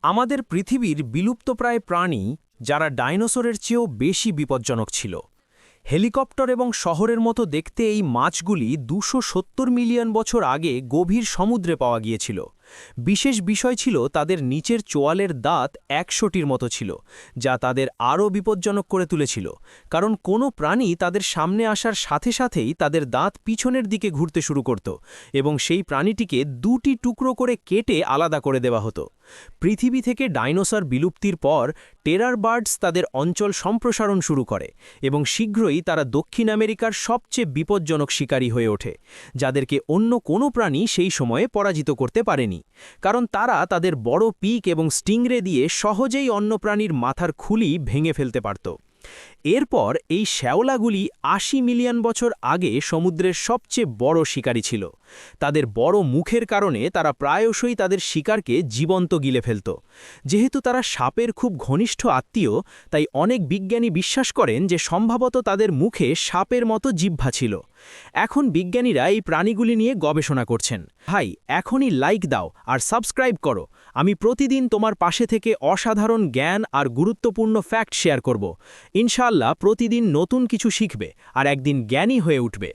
আমাদের পৃথিবীর বিলুপ্তপ্রায় প্রাণী যারা ডাইনোসরের চেয়েও বেশি বিপজ্জনক ছিল। হেলিকপ্টার এবং শহরের মতো দেখতে এই মাছগুলি ২৭০ মিলিয়ন বছর আগে গভীর সমুদ্রে পাওয়া গিয়েছিল। বিশেষ বিষয় ছিল তাদের নিচের চোয়ালের দাঁত ১০০টির মতো ছিল, যা তাদের আরও বিপজ্জনক করে তুলেছিল, কারণ কোনো প্রাণী তাদের সামনে আসার সাথে সাথেই তাদের দাঁত পিছনের দিকে ঘুরতে শুরু করত এবং সেই প্রাণীটিকে ২টি টুকরো করে কেটে আলাদা করে দেওয়া হতো। পৃথিবী থেকে ডাইনোসর বিলুপ্তির পর টেরার বার্ডস তাদের অঞ্চল সম্প্রসারণ শুরু করে এবং শীঘ্রই তারা দক্ষিণ আমেরিকার সবচেয়ে বিপজ্জনক শিকারী হয়ে ওঠে, যাদেরকে অন্য কোনো প্রাণী সেই সময়ে পরাজিত করতে পারেনি, কারণ তারা তাদের বড় পিক এবং স্টিংরে দিয়ে সহজেই অন্য প্রাণীর মাথার খুলি ভেঙে ফেলতে পারত। এরপর এই শ্যাওলাগুলি ৮০ মিলিয়ন বছর আগে সমুদ্রের সবচেয়ে বড় শিকারী ছিল। তাদের বড় মুখের কারণে তারা প্রায়শই তাদের শিকারকে জীবন্ত গিলে ফেলত। যেহেতু তারা সাপের খুব ঘনিষ্ঠ আত্মীয়, তাই অনেক বিজ্ঞানী বিশ্বাস করেন যে সম্ভবত তাদের মুখে সাপের মতো জিহ্বা ছিল। এখন বিজ্ঞানীরা এই প্রাণীগুলি নিয়ে গবেষণা করছেন। ভাই, এখনই লাইক দাও আর সাবস্ক্রাইব করো। আমি প্রতিদিন তোমার পাশে থেকে অসাধারণ জ্ঞান আর গুরুত্বপূর্ণ ফ্যাক্ট শেয়ার করব। ইনশাআল্লাহ প্রতিদিন নতুন কিছু শিখবে আর একদিন জ্ঞানী হয়ে উঠবে।